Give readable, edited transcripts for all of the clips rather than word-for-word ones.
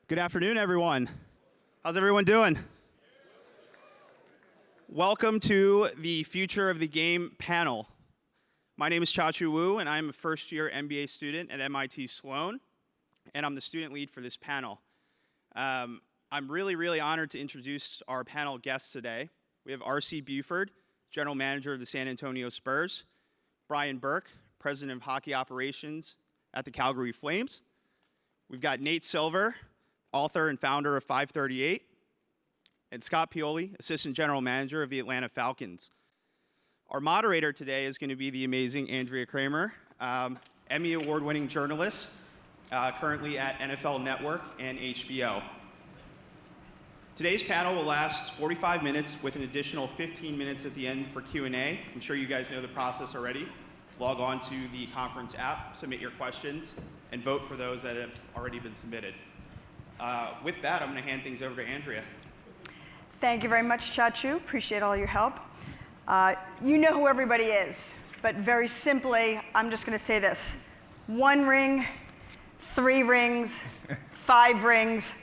Good afternoon, everyone. How's everyone doing? Welcome to the Future of the Game panel. My name is Chachu Wu, and I'm a first-year MBA student at MIT Sloan, and I'm the student lead for this panel. I'm really honored to introduce our panel guests today. We have R.C. Buford, General Manager of the San Antonio Spurs, Brian Burke, President of Hockey Operations at the Calgary Flames. We've got Nate Silver, author and founder of 538, and Scott Pioli, Assistant General Manager of the Atlanta Falcons. Our moderator today is going to be the amazing Andrea Kramer, Emmy Award-winning journalist, currently at NFL Network and HBO. Today's panel will last 45 minutes with an additional 15 minutes at the end for Q&A. I'm sure you guys know the process already. Log on to the conference app, submit your questions, and vote for those that have already been submitted. With that, I'm going to hand things over to Andrea. Thank you very much, Chachu. Appreciate all your help. You know who everybody is, but very simply, I'm just going to say this. 1 ring, 3 rings, 5 rings,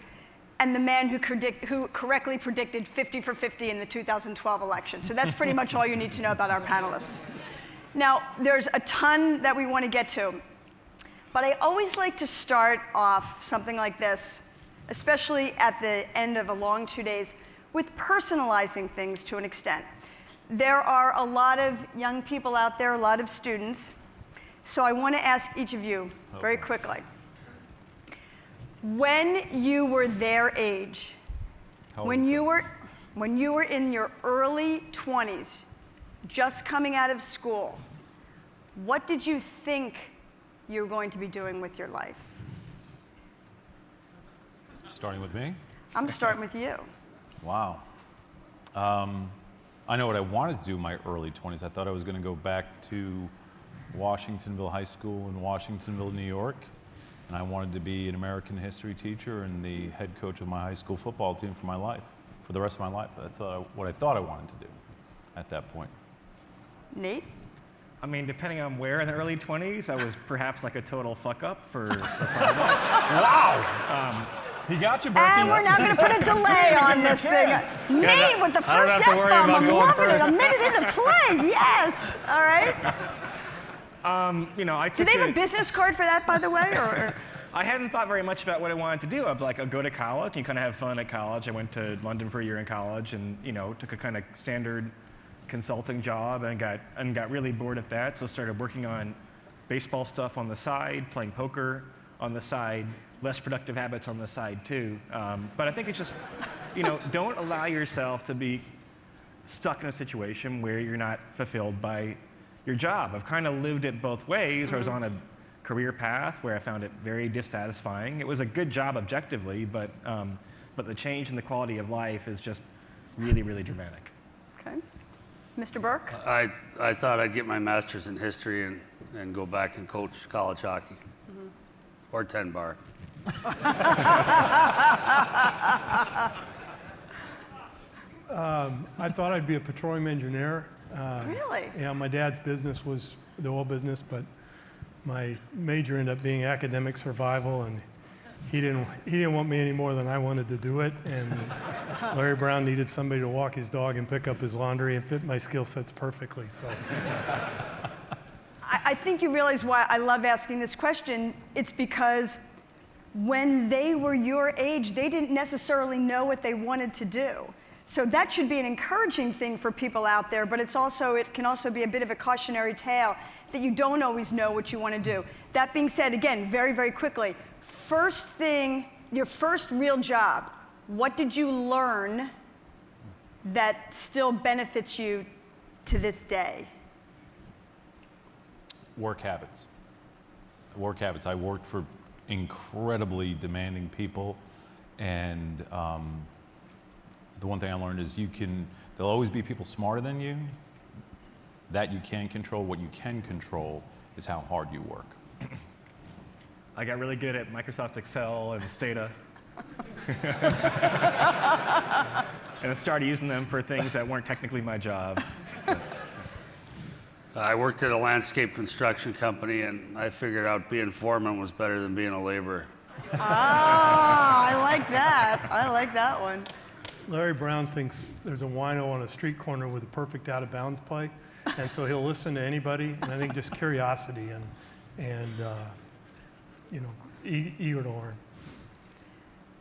and the man who correctly predicted 50 for 50 in the 2012 election. So that's pretty much all you need to know about our panelists. Now, there's a ton that we want to get to, but I always like to start off something like this, especially at the end of a long 2 days, with personalizing things to an extent. There are a lot of young people out there, a lot of students, so I want to ask each of you very quickly. When you were their age, when you were in your early 20s, just coming out of school, what did you think you were going to be doing with your life? Starting with me? I'm starting with you. Wow. I know what I wanted to do in my early 20s. I thought I was going to go back to Washingtonville High School in Washingtonville, New York. And I wanted to be an American history teacher and the head coach of my high school football team for my life, for the rest of my life. That's what I thought I wanted to do at that point. Nate? I mean, depending on where in the early 20s, I was perhaps like a total fuck up for part of that. Wow! He got you, Berkey. And we're now going to put a delay on this thing. Nate with the first F-bomb. I'm loving it. A minute into play. Yes. All right. I Do they have a business card for that, by the way? Or? I hadn't thought very much about what I wanted to do. I'd go to college and kind of have fun at college. I went to London for a year in college and, took a kind of standard consulting job and got really bored at that. So started working on baseball stuff on the side, playing poker on the side, less productive habits on the side too. But I think it's just, don't allow yourself to be stuck in a situation where you're not fulfilled by your job. I've kind of lived it both ways. I was on a career path where I found it very dissatisfying. It was a good job objectively, but the change in the quality of life is just really dramatic. Okay. Mr. Burke? I thought I'd get my master's in history and go back and coach college hockey. Or 10 bar. I thought I'd be a petroleum engineer. Really? Yeah, my dad's business was the oil business, but my major ended up being academic survival, and he didn't want me any more than I wanted to do it. And Larry Brown needed somebody to walk his dog and pick up his laundry and fit my skill sets perfectly. So. I think you realize why I love asking this question. It's because when they were your age, they didn't necessarily know what they wanted to do. So that should be an encouraging thing for people out there, but it can also be a bit of a cautionary tale that you don't always know what you want to do. That being said, again, very quickly, first thing, your first real job, what did you learn that still benefits you to this day? Work habits. I worked for incredibly demanding people, and the one thing I learned is there'll always be people smarter than you. That you can't control. What you can control is how hard you work. I got really good at Microsoft Excel and Stata. And I started using them for things that weren't technically my job. I worked at a landscape construction company, and I figured out being foreman was better than being a laborer. Ah, I like that. I like that one. Larry Brown thinks there's a wino on a street corner with a perfect out-of-bounds play, and so he'll listen to anybody. And I think just curiosity and eager to learn.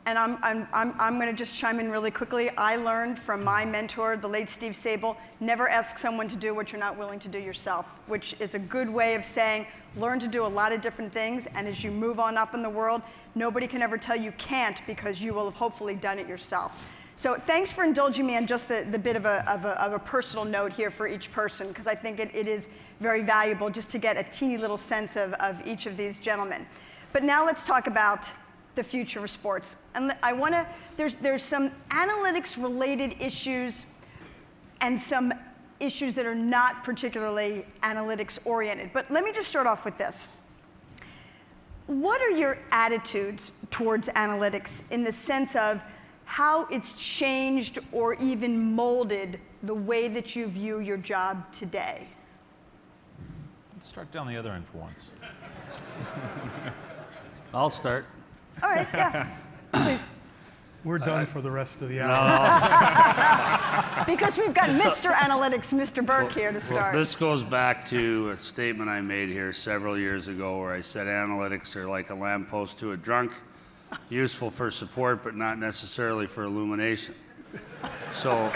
And I'm going to just chime in really quickly. I learned from my mentor, the late Steve Sable, never ask someone to do what you're not willing to do yourself, which is a good way of saying learn to do a lot of different things, and as you move on up in the world, nobody can ever tell you can't because you will have hopefully done it yourself. So thanks for indulging me on just the bit of a personal note here for each person, because I think it is very valuable just to get a teeny little sense of each of these gentlemen. But now let's talk about the future of sports. And I want to, there's some analytics-related issues and some issues that are not particularly analytics-oriented. But let me just start off with this. What are your attitudes towards analytics in the sense of how it's changed or even molded the way that you view your job today? Let's start down the other end for once. I'll start. All right, yeah, please. We're done for the rest of the hour. Because we've got Mr. Analytics, Mr. Burke here to start. Well, this goes back to a statement I made here several years ago where I said analytics are like a lamppost to a drunk, useful for support but not necessarily for illumination. So,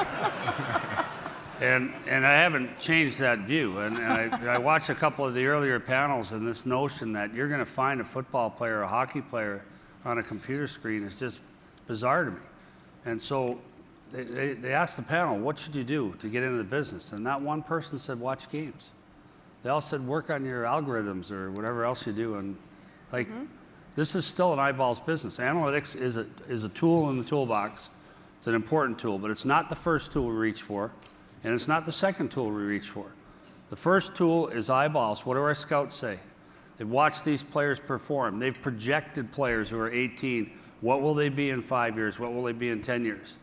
and I haven't changed that view. And I watched a couple of the earlier panels, and this notion that you're going to find a football player, a hockey player on a computer screen is just bizarre to me. And so they asked the panel, what should you do to get into the business? And not one person said watch games. They all said work on your algorithms or whatever else you do. And this is still an eyeballs business. Analytics is a tool in the toolbox. It's an important tool, but it's not the first tool we reach for, and it's not the second tool we reach for. The first tool is eyeballs. What do our scouts say? They've watched these players perform. They've projected players who are 18. What will they be in 5 years? What will they be in 10 years?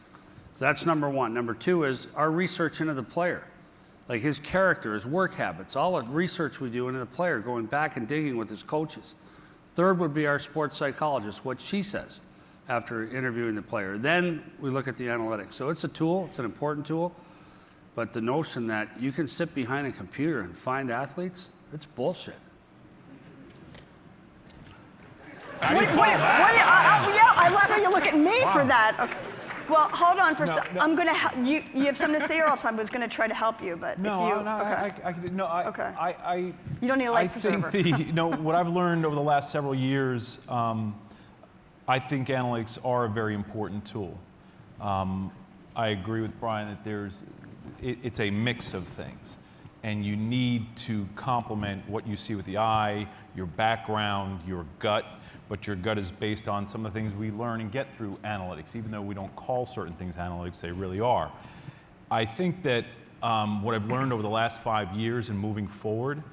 So that's number one. Number two is our research into the player, like his character, his work habits, all the research we do into the player, going back and digging with his coaches. Third would be our sports psychologist, what she says after interviewing the player. Then we look at the analytics. So it's a tool, it's an important tool, but the notion that you can sit behind a computer and find athletes, it's bullshit. I love how you look at me for that. Okay. Well, hold on for a second. I'm going to you have something to say, or else I was going to try to help you, but No, if you no, okay. You don't need a life preserver. I think what I've learned over the last several years, I think analytics are a very important tool. I agree with Brian that it's a mix of things, and you need to complement what you see with the eye, your background, your gut. But your gut is based on some of the things we learn and get through analytics. Even though we don't call certain things analytics, they really are. I think that what I've learned over the last 5 years and moving forward,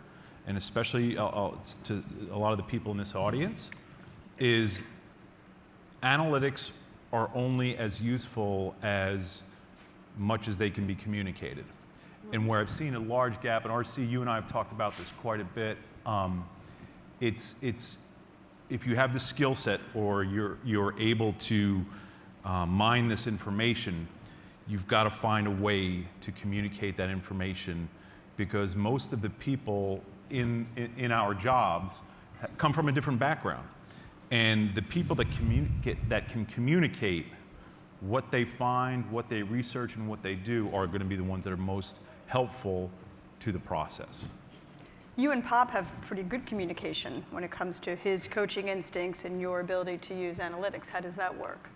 and especially to a lot of the people in this audience, is analytics are only as useful as much as they can be communicated. And where I've seen a large gap, and RC, you and I have talked about this quite a bit, it's if you have the skill set or you're able to mine this information, you've got to find a way to communicate that information, because most of the people in our jobs come from a different background. And the people that can communicate what they find, what they research, and what they do are going to be the ones that are most helpful to the process. You and Pop have pretty good communication when it comes to his coaching instincts and your ability to use analytics. How does that work?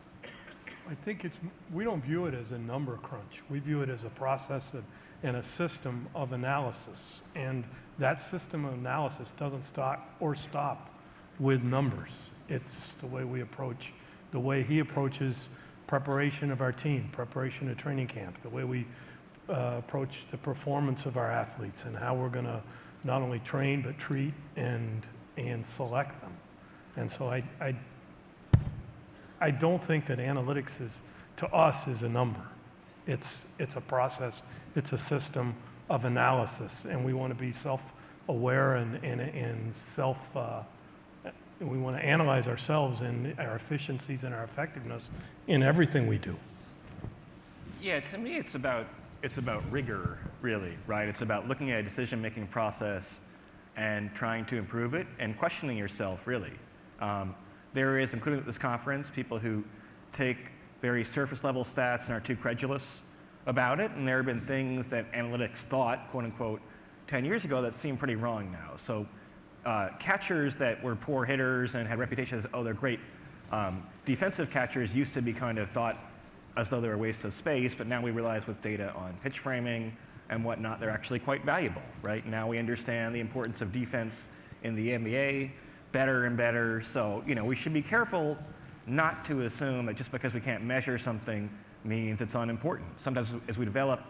I think we don't view it as a number crunch. We view it as a process and a system of analysis. And that system of analysis doesn't stop with numbers. It's the way we approach, the way he approaches preparation of our team, preparation of training camp, the way we approach the performance of our athletes and how we're going to not only train but treat and select them. And so I don't think that analytics to us is a number. It's a process, it's a system of analysis, and we want to be self-aware and we want to analyze ourselves and our efficiencies and our effectiveness in everything we do. Yeah, to me, it's about rigor, really, right? It's about looking at a decision-making process and trying to improve it and questioning yourself, really. There is, including at this conference, people who take very surface-level stats and are too credulous about it, and there have been things that analytics thought, quote unquote, 10 years ago that seem pretty wrong now. So catchers that were poor hitters and had reputations as, oh, they're great defensive catchers used to be kind of thought as though they were wastes of space, but now we realize with data on pitch framing and whatnot, they're actually quite valuable, right? Now we understand the importance of defense in the NBA better and better. So, we should be careful not to assume that just because we can't measure something means it's unimportant. Sometimes as we develop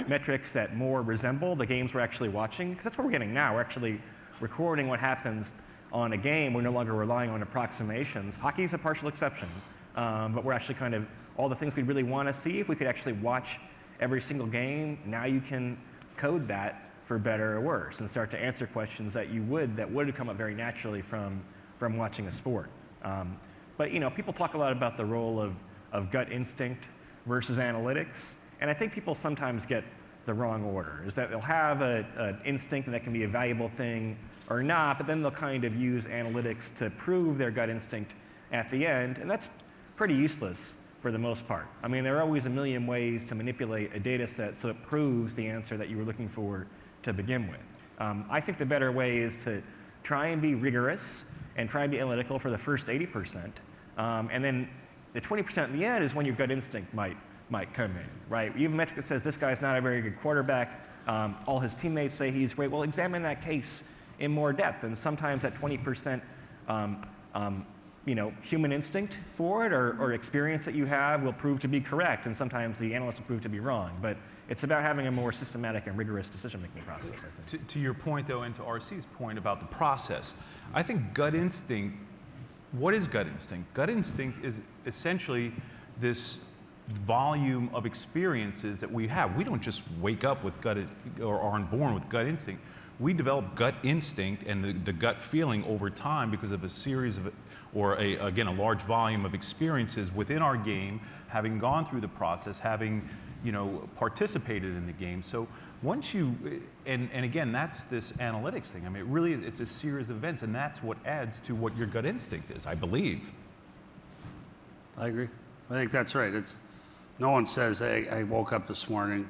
metrics that more resemble the games we're actually watching, because that's what we're getting now. We're actually recording what happens on a game. We're no longer relying on approximations. Hockey's a partial exception, but we're actually kind of all the things we really want to see. If we could actually watch every single game, now you can code that for better or worse and start to answer questions that would come up very naturally from watching a sport. But people talk a lot about the role of gut instinct versus analytics, and I think people sometimes get the wrong order. Is that they'll have an instinct and that can be a valuable thing or not, but then they'll kind of use analytics to prove their gut instinct at the end, and that's pretty useless for the most part. I mean, there are always a million ways to manipulate a data set so it proves the answer that you were looking for to begin with. I think the better way is to try and be rigorous and try and be analytical for the first 80%, and then the 20% in the end is when your gut instinct might come in, right? You have a metric that says this guy's not a very good quarterback, all his teammates say he's great. Well, examine that case in more depth, and sometimes that 20% human instinct for it or experience that you have will prove to be correct, and sometimes the analyst will prove to be wrong. But it's about having a more systematic and rigorous decision-making process, I think. To your point, though, and to RC's point about the process, I think gut instinct, what is gut instinct? Gut instinct is essentially this volume of experiences that we have. We don't just wake up with or aren't born with gut instinct. We develop gut instinct and the gut feeling over time because of a series of, a large volume of experiences within our game, having gone through the process, having, participated in the game. So once you, and again, that's this analytics thing. I mean, it really is, it's a series of events, and that's what adds to what your gut instinct is, I believe. I agree. I think that's right. No one says, hey, I woke up this morning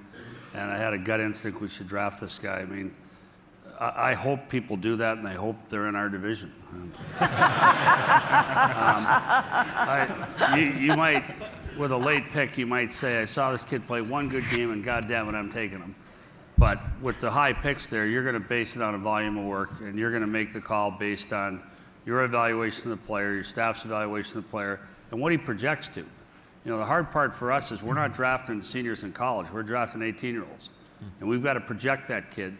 and I had a gut instinct we should draft this guy. I mean, I hope people do that, and I hope they're in our division. You might, with a late pick, you might say, I saw this kid play one good game, and God damn it, I'm taking him. But with the high picks there, you're going to base it on a volume of work, and you're going to make the call based on your evaluation of the player, your staff's evaluation of the player, and what he projects to. The hard part for us is we're not drafting seniors in college. We're drafting 18-year-olds, and we've got to project that kid.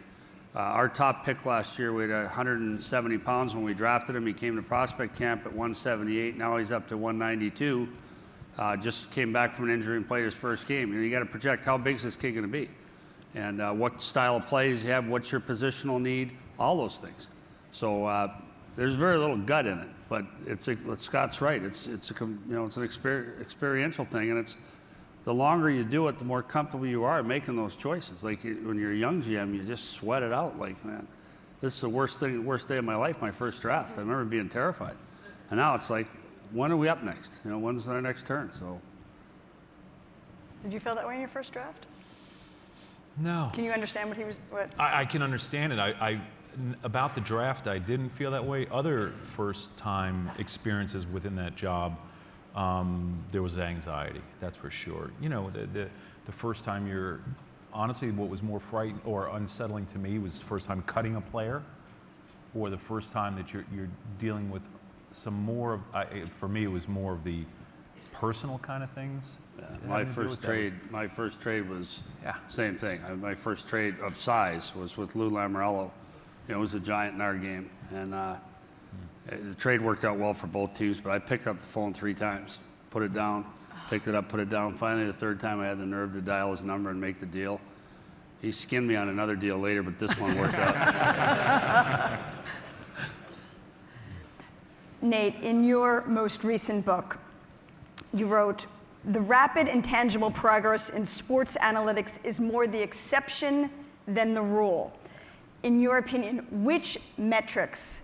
Our top pick last year, we had 170 pounds when we drafted him. He came to prospect camp at 178. Now he's up to 192. Just came back from an injury and played his first game. You got to project how big is this kid going to be, and what style of plays you have, what's your positional need, all those things. So there's very little gut in it, but Scott's right. It's an experiential thing, and it's the longer you do it, the more comfortable you are making those choices. Like when you're a young GM, you just sweat it out. Like, man, this is the worst day of my life, my first draft. I remember being terrified. And now it's like, when are we up next? When's our next turn? So. Did you feel that way in your first draft? No. Can you understand what? I can understand it. About the draft, I didn't feel that way. Other first-time experiences within that job, there was anxiety, that's for sure. The first time honestly, what was more frightening or unsettling to me was the first time cutting a player, or the first time that you're dealing with some more of, for me, it was more of the personal kind of things. Yeah, my first trade was same thing. My first trade of size was with Lou Lamoriello. It was a giant in our game, and the trade worked out well for both teams, but I picked up the phone 3 times, put it down, picked it up, put it down. Finally, the third time I had the nerve to dial his number and make the deal. He skinned me on another deal later, but this one worked out. Nate, in your most recent book, you wrote, "The rapid and tangible progress in sports analytics is more the exception than the rule." In your opinion, which metrics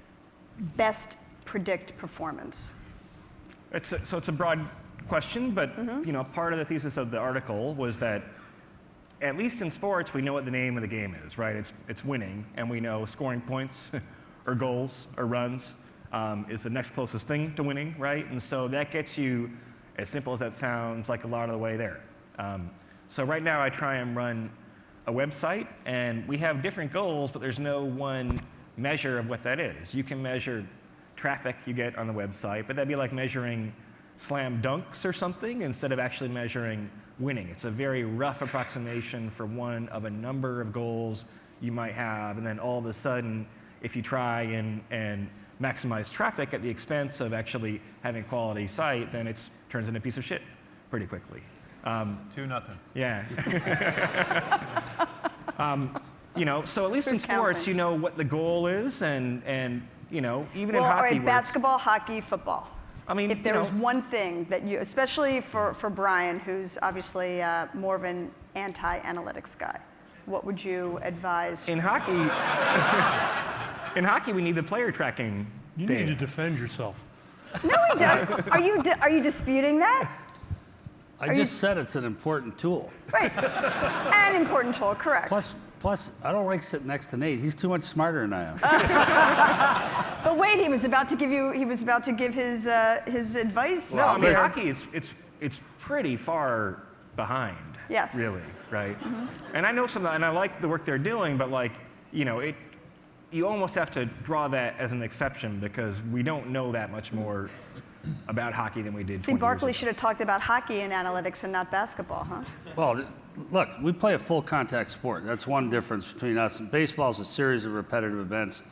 best predict performance? So it's a broad question, but part of the thesis of the article was that at least in sports, we know what the name of the game is, right? It's winning, and we know scoring points or goals or runs is the next closest thing to winning, right? And so that gets you, as simple as that sounds, like a lot of the way there. So right now I try and run a website, and we have different goals, but there's no one measure of what that is. You can measure traffic you get on the website, but that'd be like measuring slam dunks or something instead of actually measuring winning. It's a very rough approximation for one of a number of goals you might have, and then all of a sudden, if you try and maximize traffic at the expense of actually having quality site, then it turns into a piece of shit pretty quickly. 2-0. Yeah. So at least in Who's sports, counting? you know what the goal is, and even in Well, all hockey, right, where it's- basketball, hockey, football. I mean, If there was one thing that you, especially for Brian, who's obviously more of an anti-analytics guy, what would you advise? in hockey, in hockey, we need the player tracking You data. need to defend yourself. No, he doesn't. Are you disputing that? I just said it's an important tool. Right. An important tool, correct. Plus, I don't like sitting next to Nate. He's too much smarter than I am. But wait, he was about to give his advice. No, I mean but- hockey, it's pretty far behind. Yes. Really, right? And I know and I like the work they're doing, but you almost have to draw that as an exception because we don't know that much more about hockey than we did. See, 20 years Barkley ago. should have talked about hockey and analytics and not basketball, huh? Well, look, we play a full contact sport. That's one difference between us. And baseball is a series of repetitive events.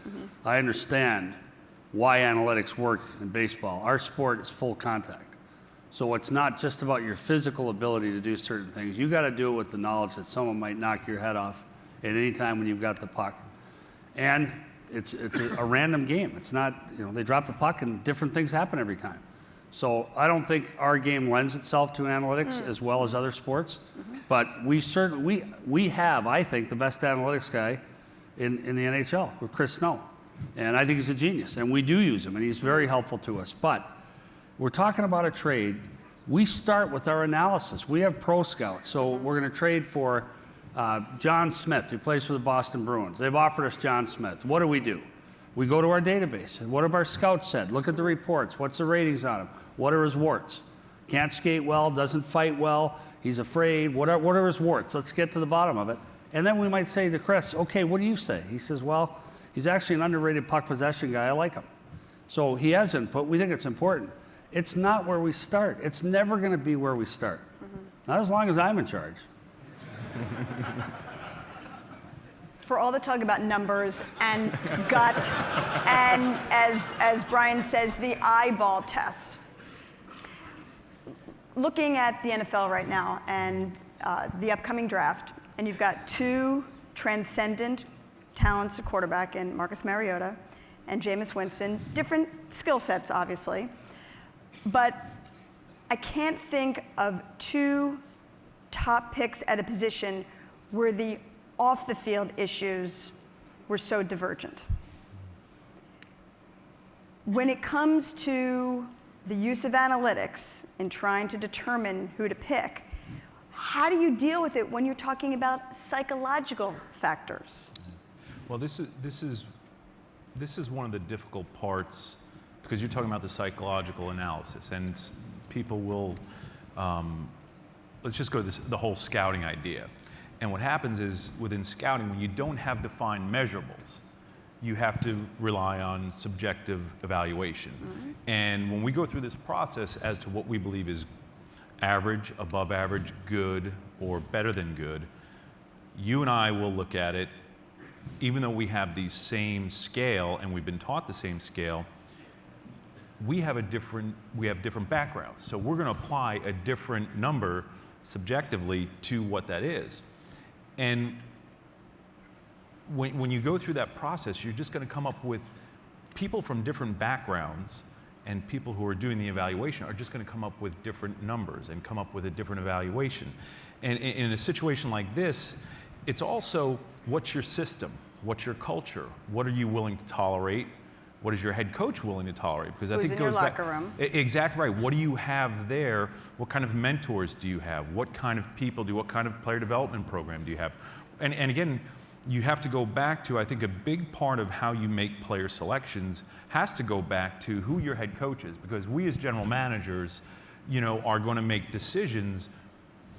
I understand why analytics work in baseball. Our sport is full contact. So it's not just about your physical ability to do certain things. You got to do it with the knowledge that someone might knock your head off at any time when you've got the puck. And it's a random game. It's not, they drop the puck and different things happen every time. So I don't think our game lends itself to analytics as well as other sports, but we have, I think, the best analytics guy in the NHL with Chris Snow, and I think he's a genius, and we do use him, and he's very helpful to us. But we're talking about a trade. We start with our analysis. We have pro scouts, so we're going to trade for John Smith, who plays for the Boston Bruins. They've offered us John Smith. What do? We go to our database. What have our scouts said? Look at the reports. What's the ratings on him? What are his warts? Can't skate well, doesn't fight well, he's afraid. What are his warts? Let's get to the bottom of it. And then we might say to Chris, okay, what do you say? He says, well, he's actually an underrated puck possession guy. I like him. So he has input. We think it's important. It's not where we start. It's never going to be where we start. Not as long as I'm in charge. For all the talk about numbers and gut, and as Brian says, the eyeball test. Looking at the NFL right now and the upcoming draft, and you've got two transcendent talents at quarterback in Marcus Mariota and Jameis Winston, different skill sets, obviously. But I can't think of two top picks at a position where the off-the-field issues were so divergent. When it comes to the use of analytics in trying to determine who to pick, how do you deal with it when you're talking about psychological factors? Well, this is one of the difficult parts because you're talking about the psychological analysis, and people will. Let's just go to the whole scouting idea. And what happens is within scouting, when you don't have defined measurables, you have to rely on subjective evaluation. And when we go through this process as to what we believe is average, above average, good, or better than good, you and I will look at it, even though we have the same scale and we've been taught the same scale, we have different backgrounds. So we're going to apply a different number subjectively to what that is. And when you go through that process, you're just going to come up with people from different backgrounds and people who are doing the evaluation are just going to come up with different numbers and come up with a different evaluation. And in a situation like this, it's also, what's your system? What's your culture? What are you willing to tolerate? What is your head coach willing to tolerate? Because I Who's think in it goes your back. locker room? Exactly right. What do you have there? What kind of mentors do you have? What kind of people what kind of player development program do you have? And again, you have to go back to, I think a big part of how you make player selections has to go back to who your head coach is, because we as general managers, are going to make decisions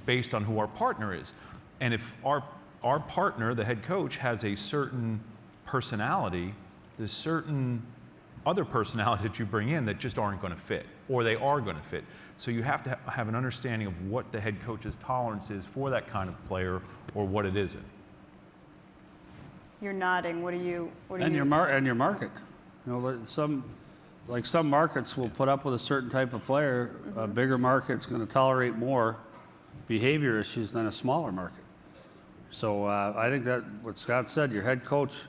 based on who our partner is. And if our partner, the head coach, has a certain personality, there's certain other personalities that you bring in that just aren't going to fit, or they are going to fit. So you have to have an understanding of what the head coach's tolerance is for that kind of player, or what it isn't. You're nodding. What do you? And your market. Some markets will put up with a certain type of player. A bigger market's going to tolerate more behavior issues than a smaller market. So I think that what Scott said, your head coach,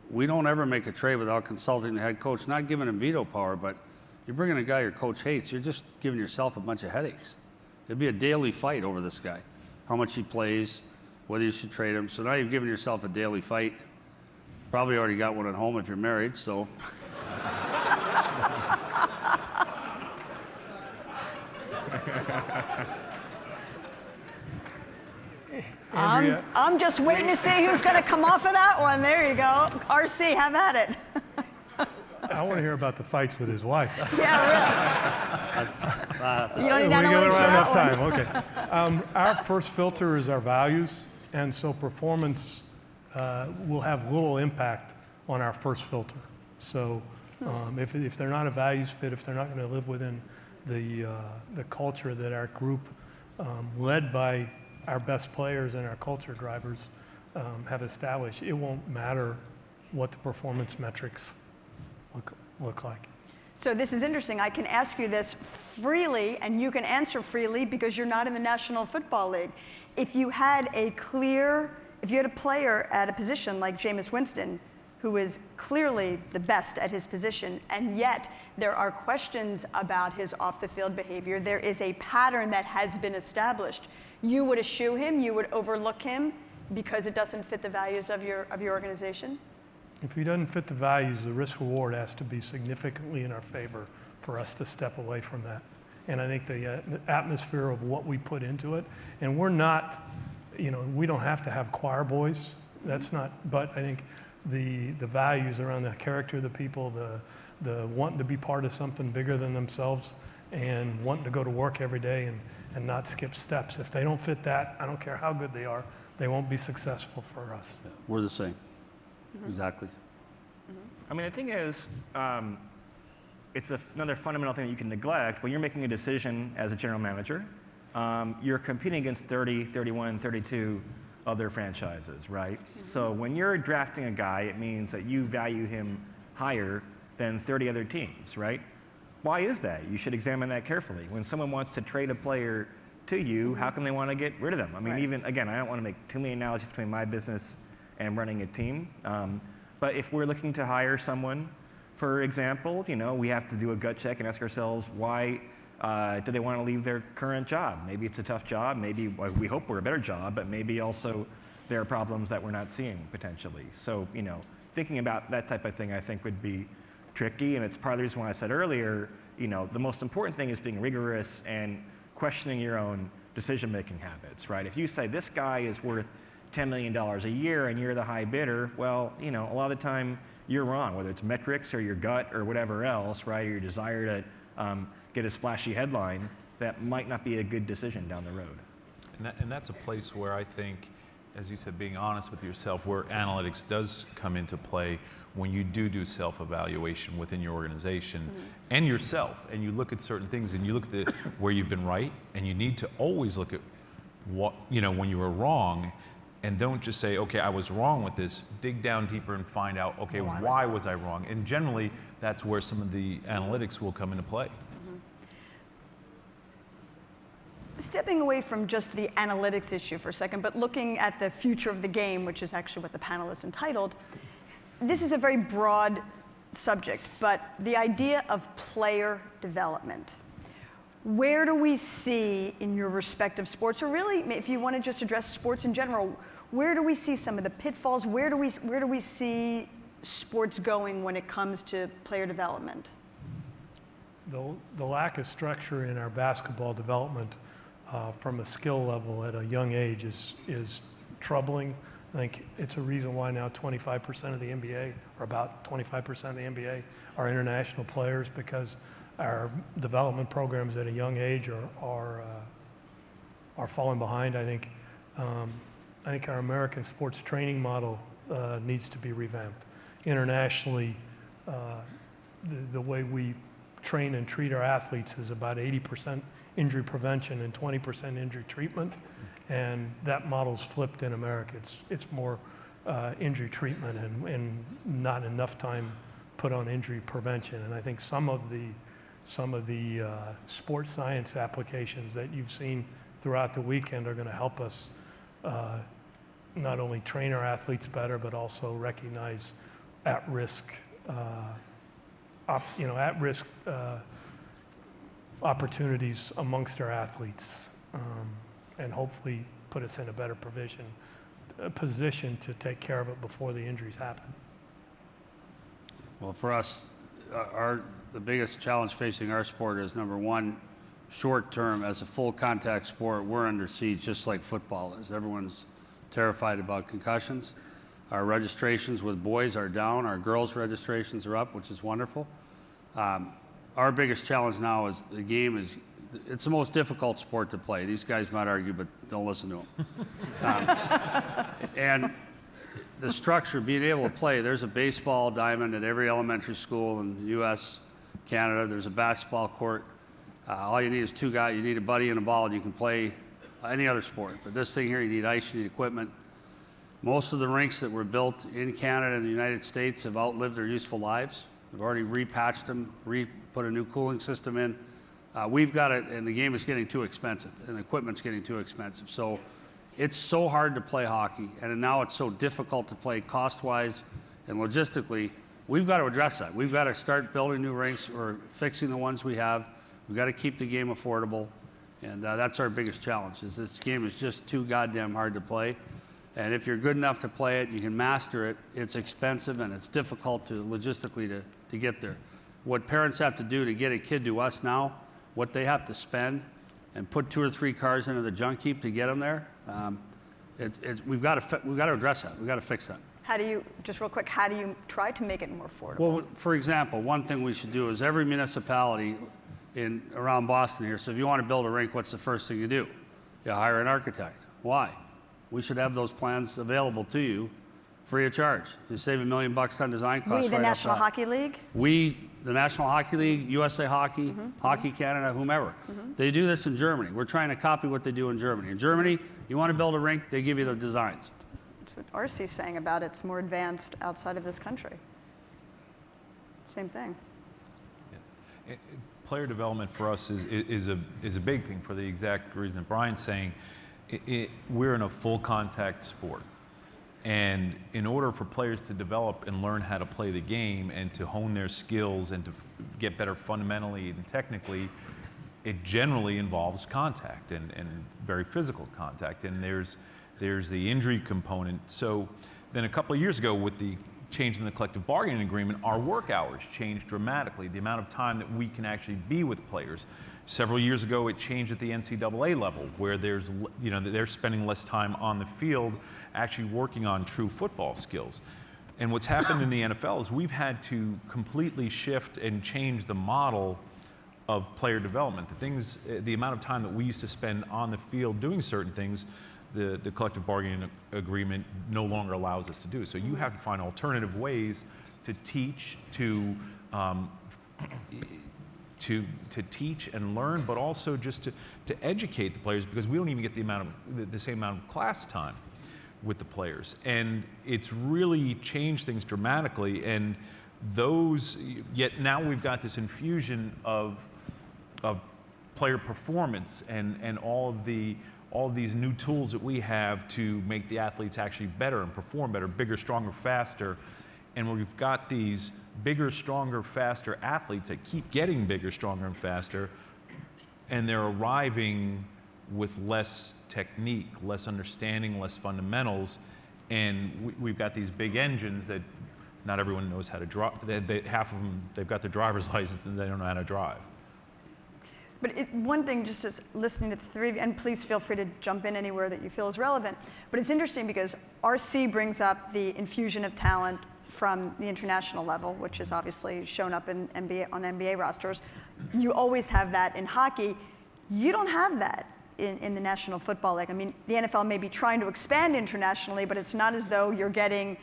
we don't ever make a trade without consulting the head coach, not giving him veto power, but you're bringing a guy your coach hates, you're just giving yourself a bunch of headaches. It'd be a daily fight over this guy, how much he plays, whether you should trade him. So now you've given yourself a daily fight. Probably already got one at home if you're married, so. I'm just waiting to see who's going to come off of that one. There you go. RC, have at it. I want to hear about the fights with his wife. Yeah, really. You don't need We analytics get for around that enough one. time. Okay. Our first filter is our values, and so performance will have little impact on our first filter. So if they're not a values fit, if they're not going to live within the culture that our group, led by our best players and our culture drivers, have established, it won't matter what the performance metrics look like. So this is interesting. I can ask you this freely, and you can answer freely because you're not in the National Football League. If you had a player at a position like Jameis Winston, who is clearly the best at his position, and yet there are questions about his off-the-field behavior, there is a pattern that has been established, you would eschew him, you would overlook him because it doesn't fit the values of your organization? If he doesn't fit the values, the risk reward has to be significantly in our favor for us to step away from that. And I think the atmosphere of what we put into it, and we're not, we don't have to have choir boys. That's not, but I think the values around the character of the people, the wanting to be part of something bigger than themselves, and wanting to go to work every day and not skip steps. If they don't fit that, I don't care how good they are, they won't be successful for us. Yeah, we're the same. Exactly. I mean, the thing is, it's another fundamental thing that you can neglect. When you're making a decision as a general manager, you're competing against 30, 31, 32 other franchises, right? So when you're drafting a guy, it means that you value him higher than 30 other teams, right? Why is that? You should examine that carefully. When someone wants to trade a player to you, how can they want to get rid of them? I mean, Right. even, again, I don't want to make too many analogies between my business and running a team. But if we're looking to hire someone, for example, we have to do a gut check and ask ourselves, why do they want to leave their current job? Maybe it's a tough job. Maybe we hope we're a better job, but maybe also there are problems that we're not seeing potentially. So, thinking about that type of thing, I think would be tricky. And it's part of the reason why I said earlier, the most important thing is being rigorous and questioning your own decision-making habits, right? If you say this guy is worth $10 million a year and you're the high bidder, well, a lot of the time you're wrong, whether it's metrics or your gut or whatever else, right? Or your desire to get a splashy headline, that might not be a good decision down the road. And that's a place where I think, as you said, being honest with yourself, where analytics does come into play when you do self-evaluation within your organization and yourself, and you look at certain things and you look at where you've been right, and you need to always look at what, when you were wrong, and don't just say, okay, I was wrong with this. Dig down deeper and find out, okay, why was I wrong? And generally, that's where some of the analytics will come into play. Stepping away from just the analytics issue for a second, but looking at the future of the game, which is actually what the panel is entitled, this is a very broad subject, but the idea of player development. Where do we see in your respective sports, or really, if you want to just address sports in general, where do we see some of the pitfalls? Where do we see sports going when it comes to player development? The lack of structure in our basketball development from a skill level at a young age is troubling. I think it's a reason why now 25% of the NBA, or about 25% of the NBA, are international players, because our development programs at a young age are falling behind. I think our American sports training model needs to be revamped. Internationally, the way we train and treat our athletes is about 80% injury prevention and 20% injury treatment, and that model's flipped in America. It's more injury treatment and not enough time put on injury prevention. And I think some of the sports science applications that you've seen throughout the weekend are going to help us not only train our athletes better, but also recognize at-risk opportunities amongst our athletes, and hopefully put us in a better position to take care of it before the injuries happen. Well, for us, the biggest challenge facing our sport is, number one, short term. As a full contact sport, we're under siege, just like football is. Everyone's terrified about concussions. Our registrations with boys are down. Our girls' registrations are up, which is wonderful. Our biggest challenge now is the game it's the most difficult sport to play. These guys might argue, but don't listen to them. And the structure, being able to play, there's a baseball diamond at every elementary school in the U.S., Canada. There's a basketball court. All you need is two guys. You need a buddy and a ball, and you can play any other sport. But this thing here, you need ice, you need equipment. Most of the rinks that were built in Canada and the United States have outlived their useful lives. We've already repatched them, put a new cooling system in. We've got it, and the game is getting too expensive, and the equipment's getting too expensive. So it's so hard to play hockey, and now it's so difficult to play cost-wise and logistically. We've got to address that. We've got to start building new rinks or fixing the ones we have. We've got to keep the game affordable, and that's our biggest challenge, is this game is just too goddamn hard to play. And if you're good enough to play it, you can master it, it's expensive and it's difficult logistically to get there. What parents have to do to get a kid to us now, what they have to spend and put 2 or 3 cars into the junk heap to get them there, we've got to address that. We've got to fix that. How do you, just real quick, how do you try to make it more affordable? Well, for example, one thing we should do is every municipality around Boston here, so if you want to build a rink, what's the first thing you do? You hire an architect. Why? We should have those plans available to you free of charge. You save $1 million on design costs. We, the National Hockey League? We, the National Hockey League, USA Hockey, Hockey Canada, whomever. They do this in Germany. We're trying to copy what they do in Germany. In Germany, you want to build a rink, they give you the designs. That's what Arcee's saying about it's more advanced outside of this country. Same thing. Yeah. Player development for us is a big thing for the exact reason that Brian's saying. We're in a full contact sport. And in order for players to develop and learn how to play the game and to hone their skills and to get better fundamentally and technically, it generally involves contact and very physical contact. And there's the injury component. So then a couple of years ago, with the change in the collective bargaining agreement, our work hours changed dramatically, the amount of time that we can actually be with players. Several years ago, it changed at the NCAA level, where they're spending less time on the field actually working on true football skills. And what's happened in the NFL is we've had to completely shift and change the model of player development. The amount of time that we used to spend on the field doing certain things, the collective bargaining agreement no longer allows us to do. So you have to find alternative ways to teach, to teach and learn, but also just to educate the players, because we don't even get the same amount of class time with the players. And it's really changed things dramatically. And yet now we've got this infusion of player performance and all of these new tools that we have to make the athletes actually better and perform better, bigger, stronger, faster. And we've got these bigger, stronger, faster athletes that keep getting bigger, stronger, and faster, and they're arriving with less technique, less understanding, less fundamentals, and we've got these big engines that not everyone knows how to drive. Half of them, they've got their driver's license and they don't know how to drive. But one thing, just as listening to the three of you, and please feel free to jump in anywhere that you feel is relevant, but it's interesting because RC brings up the infusion of talent from the international level, which is obviously shown up in NBA rosters. You always have that in hockey. You don't have that in the National Football League. I mean, the NFL may be trying to expand internationally, but it's not as though you're getting,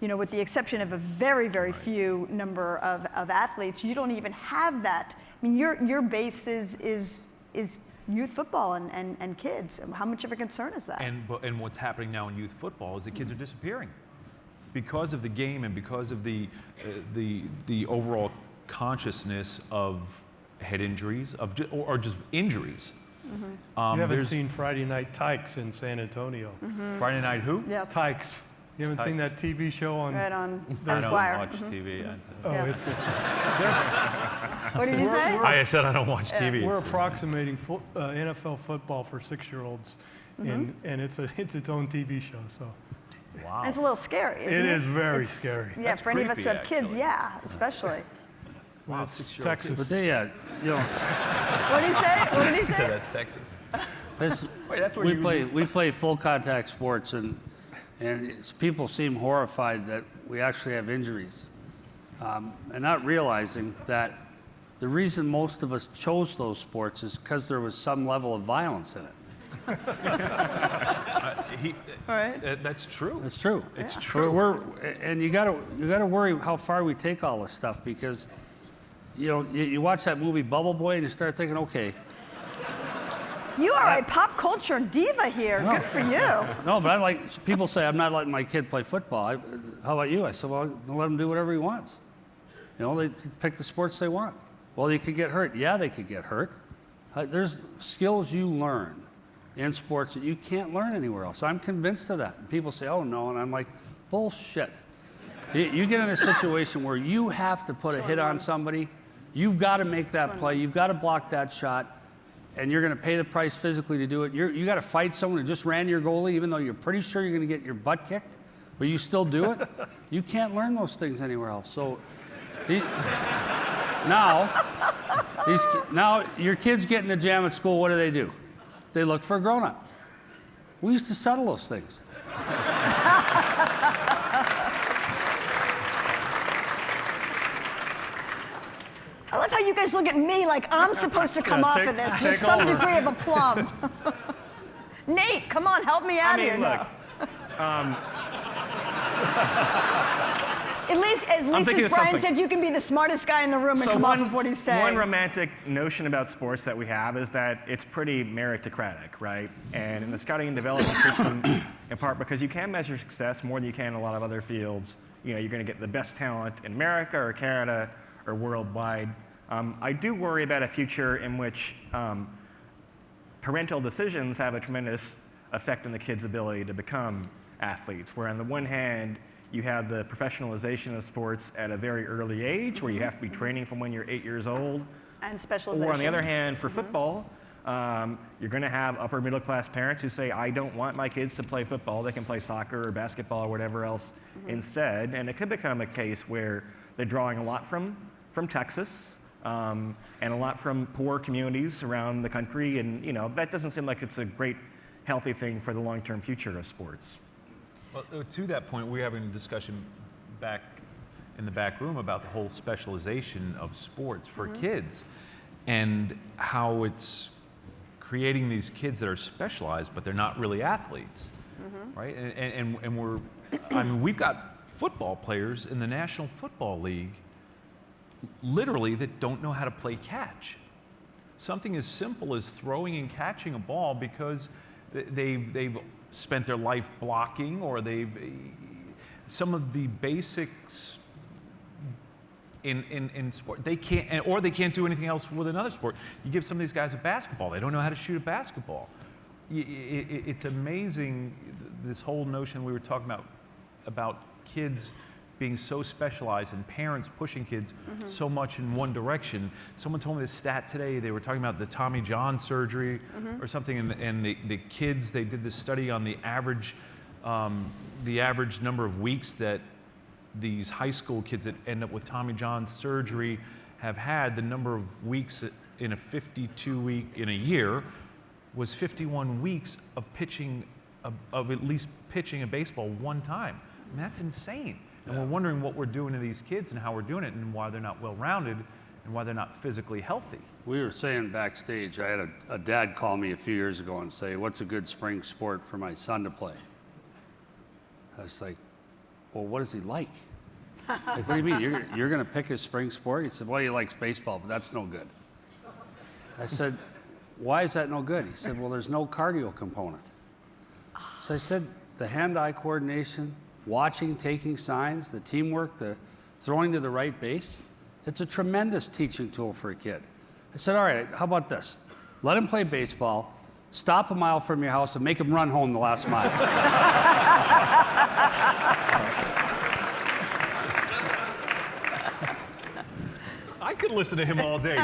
with the exception of a very, very few number of athletes, you don't even have that. I mean, your base is youth football and kids. How much of a concern is that? And what's happening now in youth football is the kids are disappearing because of the game and because of the overall consciousness of head injuries or just injuries. Mm-hmm. You haven't seen Friday Night Tykes in San Antonio. Mm-hmm. Friday Night who? Yeah, Tykes. You haven't seen that TV show on? right on I Esquire. don't watch Mhm. TV. Oh, Yeah. it's What did you say? I said I don't watch TV. we're It's- approximating NFL football for 6-year-olds, and it's its own TV show. So Wow. And it's a little scary, isn't it? it is very It's- scary. Yeah, That's for any of us who creepy, have kids, actually. yeah, especially. Well, it's Texas. But they, What did he say? What did he So say? that's Texas. this, Wait, that's where we play full contact sports, and people seem horrified that we actually have injuries, and not realizing that the reason most of us chose those sports is because there was some level of violence in it. All right. That's true. It's true. It's true. And you gotta worry how far we take all this stuff, because you watch that movie Bubble Boy and you start thinking, okay. You are a pop culture diva here. Good for you. No, but people say I'm not letting my kid play football. How about you? I said, well, let him do whatever he wants. They pick the sports they want. Well, they could get hurt. Yeah, they could get hurt. There's skills you learn in sports that you can't learn anywhere else. I'm convinced of that. And people say, oh no, and I'm like, bullshit. You get in a situation where you have to put a hit on somebody, you've got to make that play, you've got to block that shot, and you're going to pay the price physically to do it. You got to fight someone who just ran your goalie, even though you're pretty sure you're going to get your butt kicked, but you still do it. You can't learn those things anywhere else. So now your kids get in a jam at school, what do? They look for a grown-up. We used to settle those things. I love how you guys look at me like I'm supposed to come off of this with some degree of aplomb. Nate, come on, help me out here. Look, At least thinking as of Brian something. said, you can be the smartest guy in the room and come off of what he's saying. One romantic notion about sports that we have is that it's pretty meritocratic, right? And in the scouting and development system, in part because you can measure success more than you can in a lot of other fields, you're going to get the best talent in America or Canada or worldwide. I do worry about a future in which parental decisions have a tremendous effect on the kids' ability to become athletes, where on the one hand, you have the professionalization of sports at a very early age, where you have to be training from when you're 8 years old. And specialization. Or on the other hand, for football, you're going to have upper middle class parents who say, I don't want my kids to play football. They can play soccer or basketball or whatever else instead. And it could become a case where they're drawing a lot from Texas and a lot from poor communities around the country. And that doesn't seem like it's a great, healthy thing for the long-term future of sports. Well, to that point, we're having a discussion back in the back room about the whole specialization of sports for kids and how it's creating these kids that are specialized, but they're not really athletes, right? And we've got football players in the National Football League literally that don't know how to play catch. Something as simple as throwing and catching a ball because they've spent their life blocking, or some of the basics in sport they can't do anything else with another sport. You give some of these guys a basketball, they don't know how to shoot a basketball. It's amazing, this whole notion we were talking about kids being so specialized and parents pushing kids so much in one direction. Someone told me this stat today. They were talking about the Tommy John surgery or something, and the kids, they did this study on the average number of weeks that these high school kids that end up with Tommy John surgery have had. The number of weeks in a 52-week in a year was 51 weeks of pitching, of at least pitching a baseball one time. I mean, that's insane. And we're wondering what we're doing to these kids and how we're doing it and why they're not well-rounded and why they're not physically healthy. We were saying backstage, I had a dad call me a few years ago and say, what's a good spring sport for my son to play? I was like, well, what is he like? Like, what do you mean? You're going to pick his spring sport? He said, well, he likes baseball, but that's no good. I said, why is that no good? He said, well, there's no cardio component. So I said, the hand-eye coordination, watching, taking signs, the teamwork, the throwing to the right base, it's a tremendous teaching tool for a kid. I said, all right, how about this? Let him play baseball, stop a mile from your house, and make him run home the last mile. I could listen to him all day.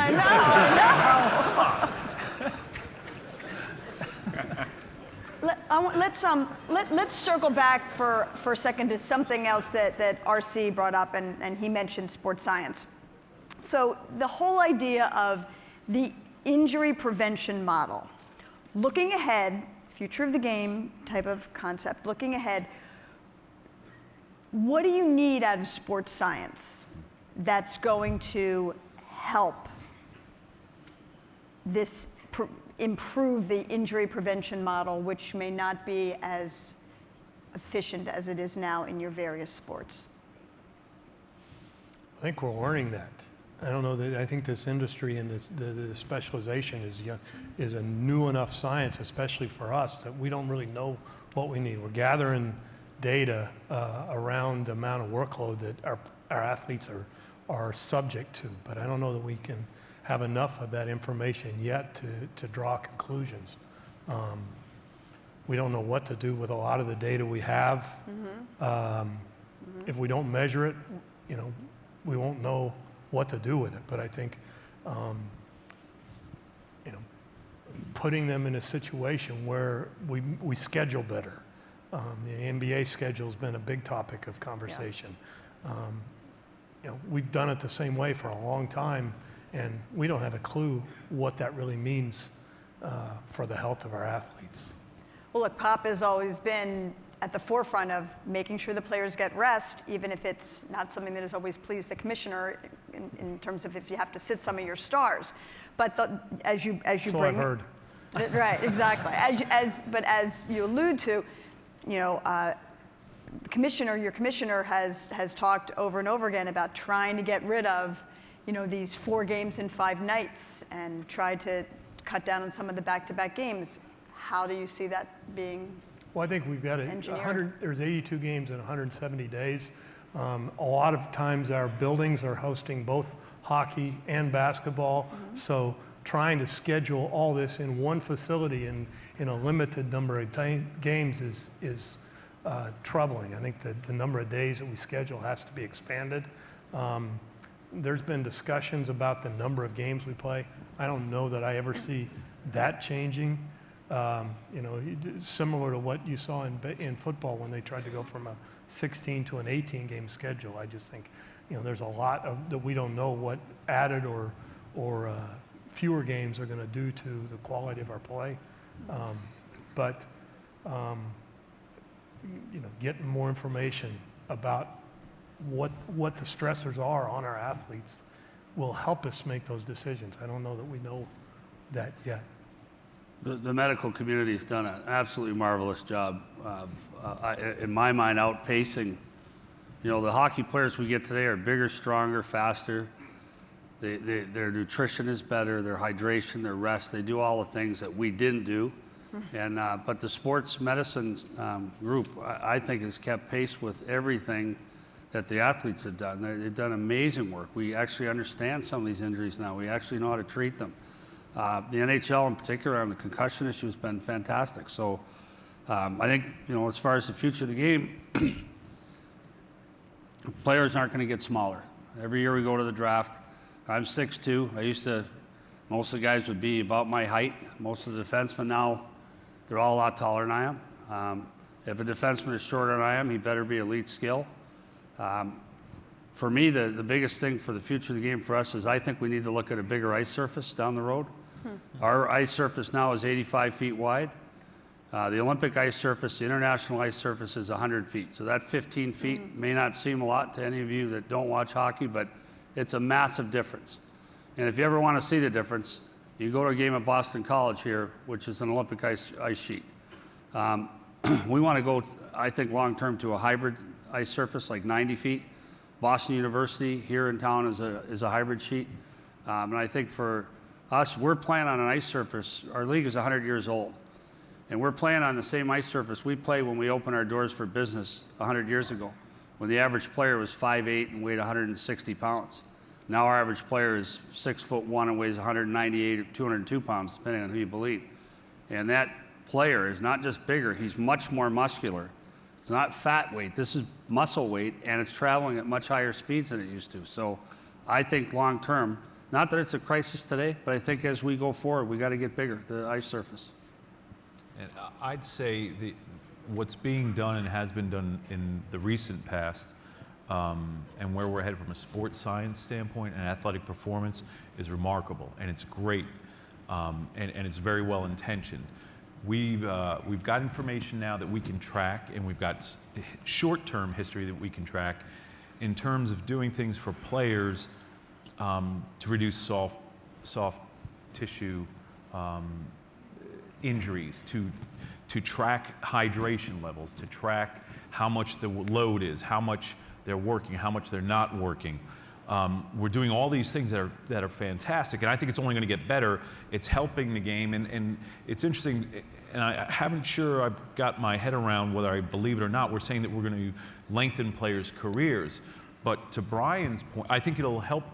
Let's circle back for a second to something else that RC brought up, and he mentioned sports science. So the whole idea of the injury prevention model, looking ahead, future of the game type of concept, looking ahead, what do you need out of sports science that's going to help this improve the injury prevention model, which may not be as efficient as it is now in your various sports? I think we're learning that. I don't know that I think this industry and the specialization is a new enough science, especially for us, that we don't really know what we need. We're gathering data around the amount of workload that our athletes are subject to, but I don't know that we can have enough of that information yet to draw conclusions. We don't know what to do with a lot of the data we have. If we don't measure it, we won't know what to do with it. But I think, putting them in a situation where we schedule better. The NBA schedule has been a big topic of conversation. Yes. We've done it the same way for a long time, and we don't have a clue what that really means for the health of our athletes. Well, look, Pop has always been at the forefront of making sure the players get rest, even if it's not something that has always pleased the commissioner in terms of if you have to sit some of your stars. But as you So bring I've heard. Right, exactly. But as you allude to, your commissioner has talked over and over again about trying to get rid of, these 4 games in 5 nights and try to cut down on some of the back-to-back games. How do you see that being? Well, I think we've got there's 82 games in 170 days. A lot of times our buildings are hosting both hockey and basketball. So trying to schedule all this in one facility in a limited number of games is troubling. I think that the number of days that we schedule has to be expanded. There's been discussions about the number of games we play. I don't know that I ever see that changing. Similar to what you saw in football when they tried to go from a 16 to an 18 game schedule. I just think, there's a lot that we don't know what added or fewer games are going to do to the quality of our play. But getting more information about what the stressors are on our athletes will help us make those decisions. I don't know that we know that yet. The medical community has done an absolutely marvelous job, in my mind, outpacing. The hockey players we get today are bigger, stronger, faster. Their nutrition is better, their hydration, their rest. They do all the things that we didn't do. But the sports medicine group, I think, has kept pace with everything that the athletes have done. They've done amazing work. We actually understand some of these injuries now. We actually know how to treat them. The NHL in particular on the concussion issue has been fantastic. So I think, as far as the future of the game, players aren't going to get smaller. Every year we go to the draft. I'm 6'2". Most of the guys would be about my height. Most of the defensemen now, they're all a lot taller than I am. If a defenseman is shorter than I am, he better be elite skill. For me, the biggest thing for the future of the game for us is I think we need to look at a bigger ice surface down the road. Our ice surface now is 85 feet wide. The Olympic ice surface, the international ice surface is 100 feet. So that 15 feet may not seem a lot to any of you that don't watch hockey, but it's a massive difference. And if you ever want to see the difference, you go to a game at Boston College here, which is an Olympic ice sheet. We want to go, I think, long-term to a hybrid ice surface, like 90 feet. Boston University here in town is a hybrid sheet. And I think for us, we're playing on an ice surface. Our league is 100 years old. And we're playing on the same ice surface we played when we opened our doors for business 100 years ago, when the average player was 5'8" and weighed 160 pounds. Now our average player is 6'1" and weighs 198 or 202 pounds, depending on who you believe. And that player is not just bigger, he's much more muscular. It's not fat weight, this is muscle weight, and it's traveling at much higher speeds than it used to. So I think long term, not that it's a crisis today, but I think as we go forward, we got to get bigger, the ice surface. And I'd say what's being done and has been done in the recent past, and where we're headed from a sports science standpoint and athletic performance is remarkable, and it's great, and it's very well intentioned. We've got information now that we can track, and we've got short-term history that we can track in terms of doing things for players to reduce soft tissue injuries, to track hydration levels, to track how much the load is, how much they're working, how much they're not working. We're doing all these things that are fantastic, and I think it's only going to get better. It's helping the game, and it's interesting, and I haven't sure I've got my head around whether I believe it or not. We're saying that we're going to lengthen players' careers, but to Brian's point, I think it'll help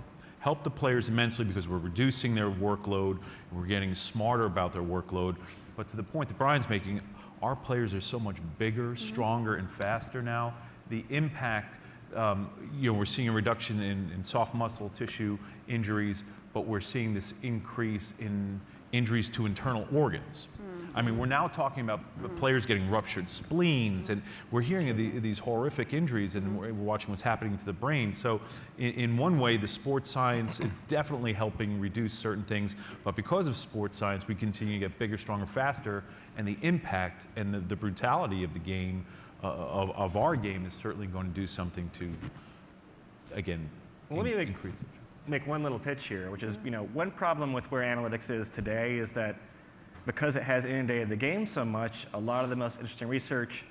the players immensely because we're reducing their workload, we're getting smarter about their workload. But to the point that Brian's making, our players are so much bigger, stronger, and faster now. The impact, we're seeing a reduction in soft muscle tissue injuries, but we're seeing this increase in injuries to internal organs. I mean, we're now talking about players getting ruptured spleens, and we're hearing of these horrific injuries, and we're watching what's happening to the brain. So in one way, the sports science is definitely helping reduce certain things, but because of sports science, we continue to get bigger, stronger, faster, and the impact and the brutality of the game, of our game, is certainly going to do something to, again, increase it. Make one little pitch here, which is, one problem with where analytics is today is that because it has inundated the game so much, a lot of the most interesting research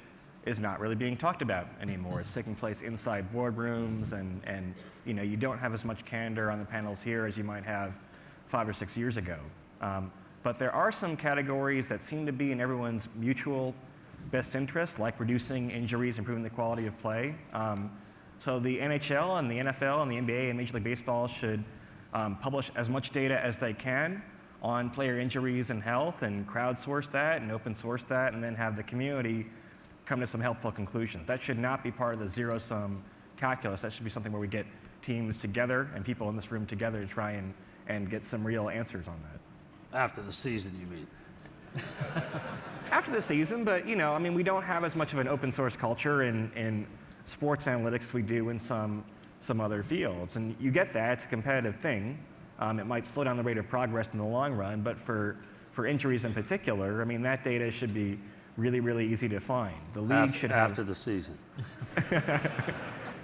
is not really being talked about anymore. It's taking place inside boardrooms, and you don't have as much candor on the panels here as you might have 5 or 6 years ago. But there are some categories that seem to be in everyone's mutual best interest, like reducing injuries, improving the quality of play. So the NHL and the NFL and the NBA and Major League Baseball should publish as much data as they can on player injuries and health, and crowdsource that and open source that, and then have the community come to some helpful conclusions. That should not be part of the zero-sum calculus. That should be something where we get teams together and people in this room together to try and get some real answers on that. After the season, you mean? After the season, but we don't have as much of an open source culture in sports analytics as we do in some other fields. And you get that, it's a competitive thing. It might slow down the rate of progress in the long run, but for injuries in particular, that data should be really, really easy to find. The league should have... After the season.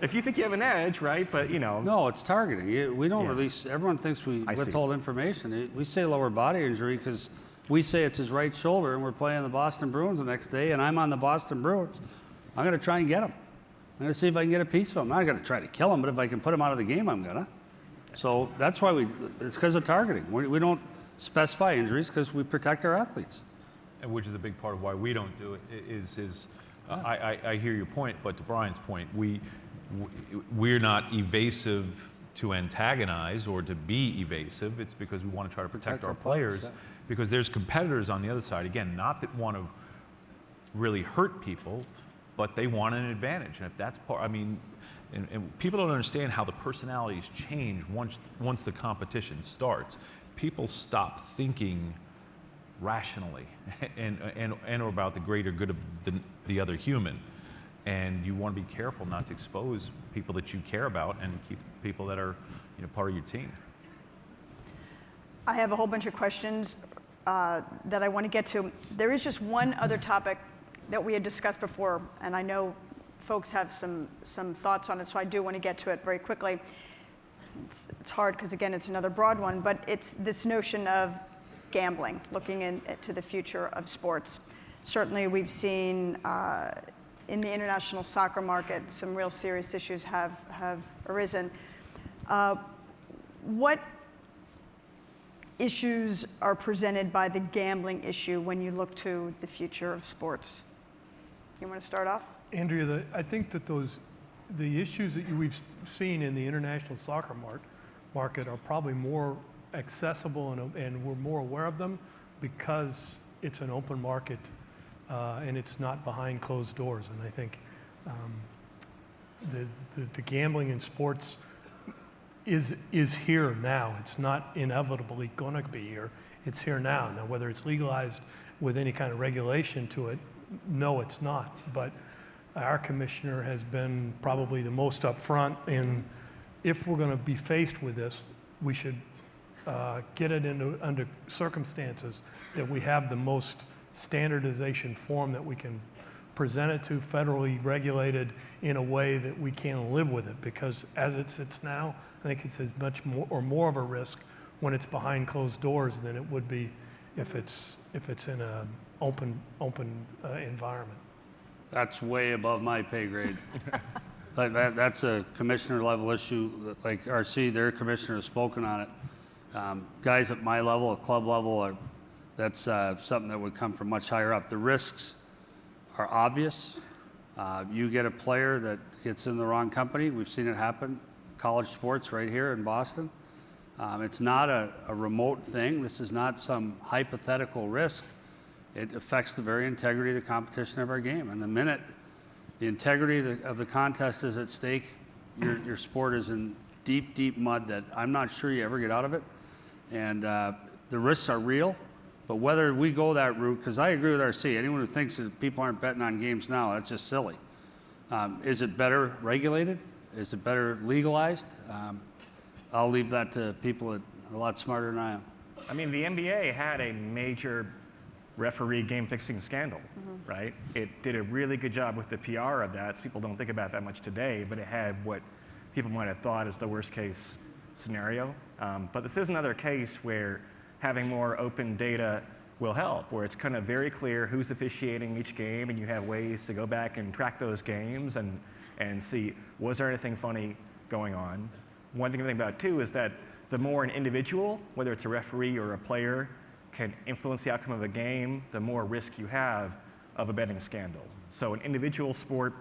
If you think you have an edge, right? But, No, it's targeting. We don't release... Everyone thinks we withhold information. We say lower body injury because we say it's his right shoulder, and we're playing the Boston Bruins the next day, and I'm on the Boston Bruins. I'm going to try and get him. I'm going to see if I can get a piece of him. I'm not going to try to kill him, but if I can put him out of the game, I'm going to. So that's why it's because of targeting. We don't specify injuries because we protect our athletes. And which is a big part of why we don't do it, I hear your point, but to Brian's point, we're not evasive to antagonize or to be evasive. It's because we want to try to protect our players, because there's competitors on the other side, again, not that want to really hurt people, but they want an advantage. And if that's part, and people don't understand how the personalities change once the competition starts. People stop thinking rationally and or about the greater good of the other human. And you want to be careful not to expose people that you care about and keep people that are part of your team. I have a whole bunch of questions that I want to get to. There is just one other topic that we had discussed before, and I know folks have some thoughts on it, so I do want to get to it very quickly. It's hard because, again, it's another broad one, but it's this notion of gambling, looking into the future of sports. Certainly, we've seen in the international soccer market some real serious issues have arisen. What issues are presented by the gambling issue when you look to the future of sports? You want to start off? Andrea, I think that the issues that we've seen in the international soccer market are probably more accessible and we're more aware of them because it's an open market and it's not behind closed doors. And I think the gambling in sports is here now. It's not inevitably going to be here. It's here now. Now, whether it's legalized with any kind of regulation to it, no, it's not. But our commissioner has been probably the most upfront in, if we're going to be faced with this, we should get it under circumstances that we have the most standardization form that we can present it to, federally regulated in a way that we can live with it. Because as it sits now, I think it's as much more of a risk when it's behind closed doors than it would be if it's in an open environment. That's way above my pay grade. That's a commissioner level issue. Like RC, their commissioner has spoken on it. Guys at my level, at club level, that's something that would come from much higher up. The risks are obvious. You get a player that gets in the wrong company. We've seen it happen. College sports right here in Boston. It's not a remote thing. This is not some hypothetical risk. It affects the very integrity of the competition of our game. And the minute the integrity of the contest is at stake, your sport is in deep, deep mud that I'm not sure you ever get out of it. And the risks are real. But whether we go that route, because I agree with RC, anyone who thinks that people aren't betting on games now, that's just silly. Is it better regulated? Is it better legalized? I'll leave that to people that are a lot smarter than I am. I mean, the NBA had a major referee game-fixing scandal, right? It did a really good job with the PR of that, so people don't think about that much today, but it had what people might have thought is the worst-case scenario. But this is another case where having more open data will help, where it's kind of very clear who's officiating each game, and you have ways to go back and track those games and see, was there anything funny going on? One thing to think about, too, is that the more an individual, whether it's a referee or a player, can influence the outcome of a game, the more risk you have of a betting scandal. So an individual sport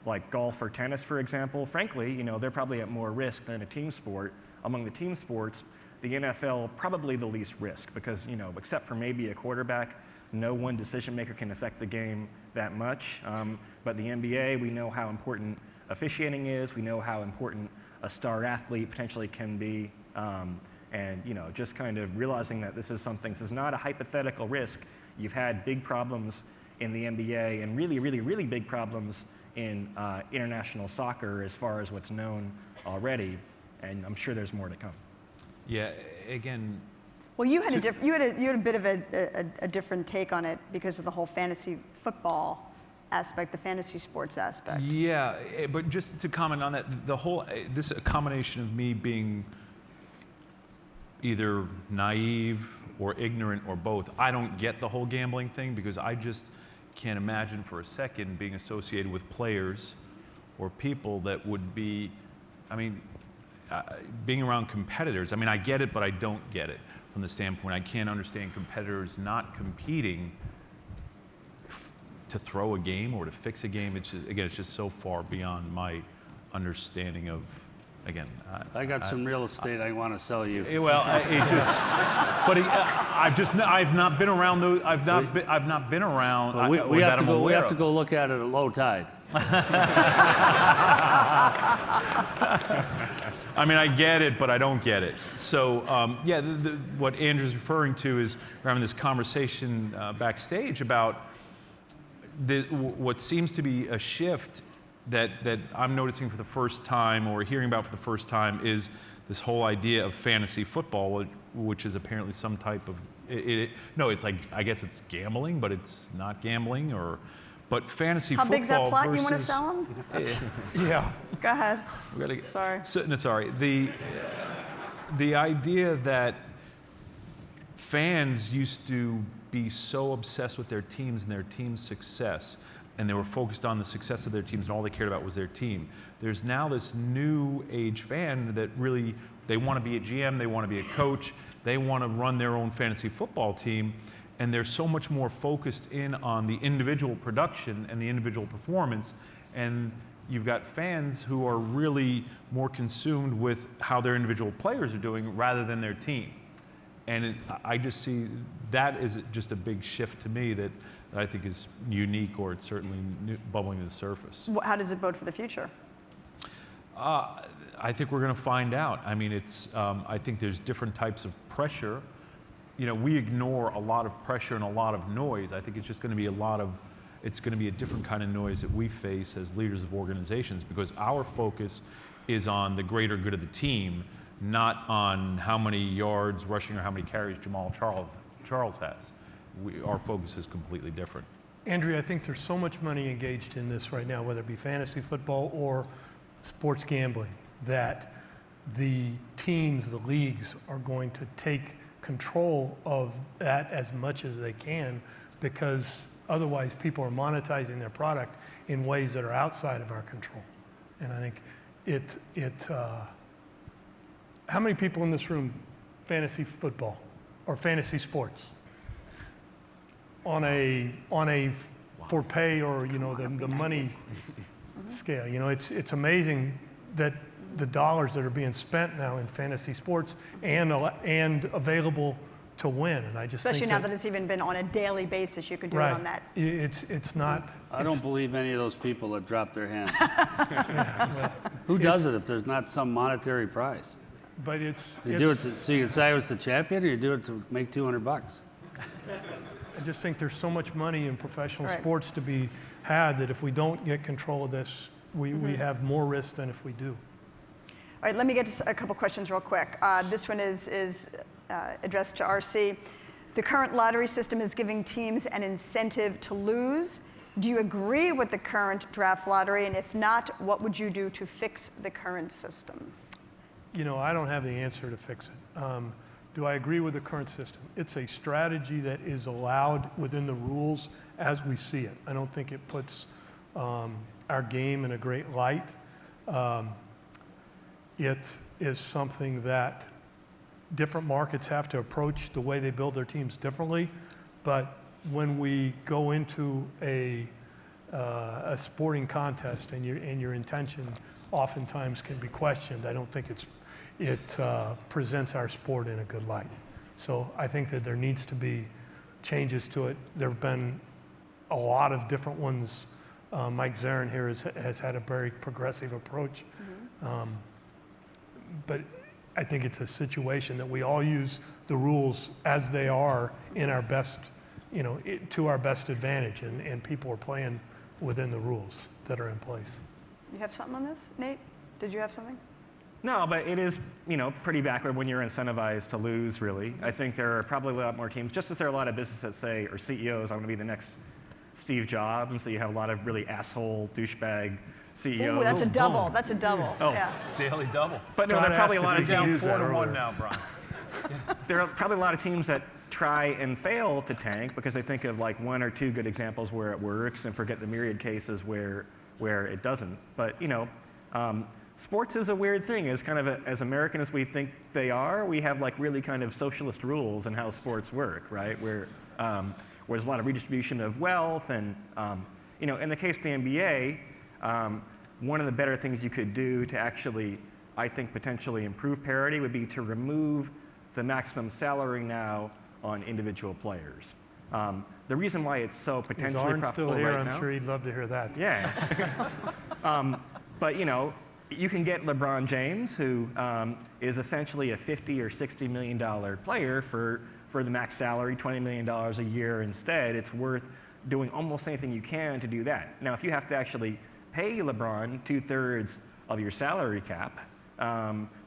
like golf or tennis, for example, frankly, they're probably at more risk than a team sport. Among the team sports, the NFL probably the least risk because, except for maybe a quarterback, no one decision maker can affect the game that much. But the NBA, we know how important officiating is. We know how important a star athlete potentially can be. And just kind of realizing that this is not a hypothetical risk. You've had big problems in the NBA and really, really, really big problems in international soccer as far as what's known already. And I'm sure there's more to come. Yeah, again. Well, you had a bit of a different take on it because of the whole fantasy football aspect, the fantasy sports aspect. Yeah, but just to comment on that, this a combination of me being either naive or ignorant or both. I don't get the whole gambling thing because I just can't imagine for a second being associated with players or people that would be, being around competitors. I get it, but I don't get it from the standpoint I can't understand competitors not competing to throw a game or to fix a game. It's just so far beyond my understanding of again, I got some real estate I want to sell you. well, I've not been around those. I've not been around. But we have that to I'm go. We aware have to of. go look at it at low tide. I mean, I get it, but I don't get it. So, yeah, what Andrew's referring to is we're having this conversation backstage about what seems to be a shift that I'm noticing for the first time or hearing about for the first time is this whole idea of fantasy football, which is apparently some type of, no, it's like, I guess it's gambling, but it's not gambling, but fantasy How football big's that plot versus, you want to sell them? Yeah. Go ahead. Sorry. Sorry. No, sorry. The idea that fans used to be so obsessed with their teams and their team's success, and they were focused on the success of their teams, and all they cared about was their team. There's now this new age fan that really, they want to be a GM, they want to be a coach, they want to run their own fantasy football team, and they're so much more focused in on the individual production and the individual performance, and you've got fans who are really more consumed with how their individual players are doing rather than their team. And I just see that is just a big shift to me that I think is unique, or it's certainly bubbling to the surface. How does it bode for the future? I think we're going to find out. I mean, I think there's different types of pressure. You know, we ignore a lot of pressure and a lot of noise. I think it's just going to be it's going to be a different kind of noise that we face as leaders of organizations, because our focus is on the greater good of the team, not on how many yards rushing or how many carries Jamal Charles has. Our focus is completely different. Andrea, I think there's so much money engaged in this right now, whether it be fantasy football or sports gambling, that the teams, the leagues are going to take control of that as much as they can, because otherwise people are monetizing their product in ways that are outside of our control. And I think how many people in this room fantasy football or fantasy sports? On a for pay, or the money scale, it's amazing that the dollars that are being spent now in fantasy sports and available to win, and I just Especially think now that it's even been on a daily basis, you could do right. it on that. It's not. I don't believe any of those people that drop their hands. Who does it if there's not some monetary prize? But You do it so you can say I was the champion, or you do it to make $200? I just think there's so much money in professional Right. sports to be had that if we don't get control of this, we have more risk than if we do. All right, let me get to a couple questions real quick. This one is addressed to RC. The current lottery system is giving teams an incentive to lose. Do you agree with the current draft lottery? And if not, what would you do to fix the current system? I don't have the answer to fix it. Do I agree with the current system? It's a strategy that is allowed within the rules as we see it. I don't think it puts our game in a great light. It is something that different markets have to approach the way they build their teams differently. But when we go into a sporting contest and your intention oftentimes can be questioned, I don't think it presents our sport in a good light. So I think that there needs to be changes to it. There have been a lot of different ones. Mike Zarin here has had a very progressive approach. But I think it's a situation that we all use the rules as they are in our best, to our best advantage, and people are playing within the rules that are in place. You have something on this, Nate? Did you have something? No, but it is, pretty backward when you're incentivized to lose, really. I think there are probably a lot more teams, just as there are a lot of businesses that say, or CEOs, I'm going to be the next Steve Jobs, and so you have a lot of really asshole, douchebag CEOs. Ooh, that's a double. That's a double. Oh. Yeah. Daily double. But no, there are probably a lot of teams down 4-1 now, Brian. There are probably a lot of teams that try and fail to tank because they think of like one or two good examples where it works and forget the myriad cases where it doesn't. But sports is a weird thing. As kind of as American as we think they are, we have like really kind of socialist rules in how sports work, right? Where there's a lot of redistribution of wealth, and in the case of the NBA, one of the better things you could do to actually I think potentially improve parity would be to remove the maximum salary now on individual players. The reason why it's so Is potentially Arn profitable still here? right I'm now. sure he'd love to hear that. Yeah. But you can get LeBron James, who is essentially a $50 or $60 million player for the max salary, $20 million a year instead. It's worth doing almost anything you can to do that. Now, if you have to actually pay LeBron 2/3 of your salary cap,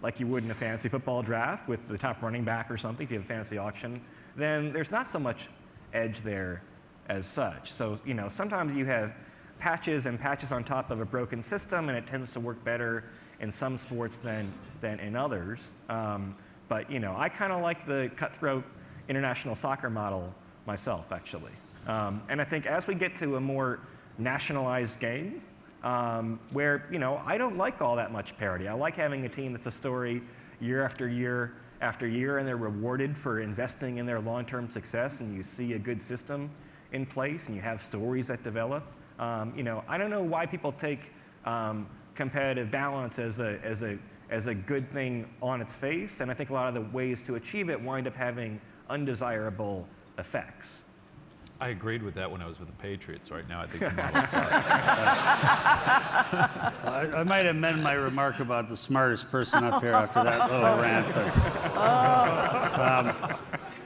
like you would in a fantasy football draft with the top running back or something, if you have a fantasy auction, then there's not so much edge there as such. So, sometimes you have patches and patches on top of a broken system, and it tends to work better in some sports than in others. But I kind of like the cutthroat international soccer model myself, actually. And I think as we get to a more nationalized game, where I don't like all that much parity. I like having a team that's a story year after year after year, and they're rewarded for investing in their long-term success, and you see a good system in place, and you have stories that develop. I don't know why people take competitive balance as a good thing on its face, and I think a lot of the ways to achieve it wind up having undesirable effects. I agreed with that when I was with the Patriots. Right now, I think the model sucks. I might amend my remark about the smartest person up here after that little rant.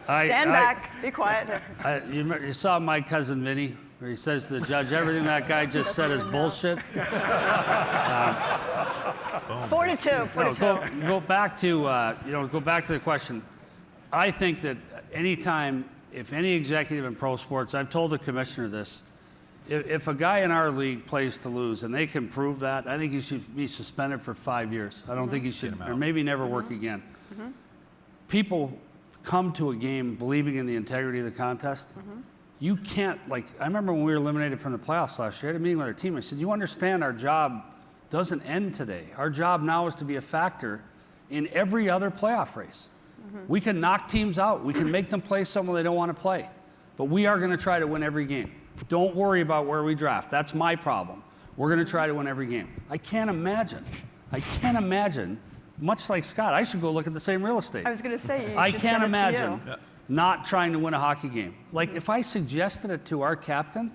But, Stand back. Be quiet. you saw my cousin Vinny, where he says to the judge, everything that guy just said is bullshit. 4-2. 4-2. Go back to the question. I think that anytime, if any executive in pro sports, I've told the commissioner this, if a guy in our league plays to lose and they can prove that, I think he should be suspended for 5 years. I don't think he should, or maybe never work again. People come to a game believing in the integrity of the contest. You can't, I remember when we were eliminated from the playoffs last year, I had a meeting with our team. I said, you understand our job doesn't end today. Our job now is to be a factor in every other playoff race. We can knock teams out. We can make them play someone they don't want to play. But we are going to try to win every game. Don't worry about where we draft. That's my problem. We're going to try to win every game. I can't imagine, much like Scott, I should go look at the same real estate. I was going to say, you I should can't send it to imagine you. not trying to win a hockey game. If I suggested it to our captain,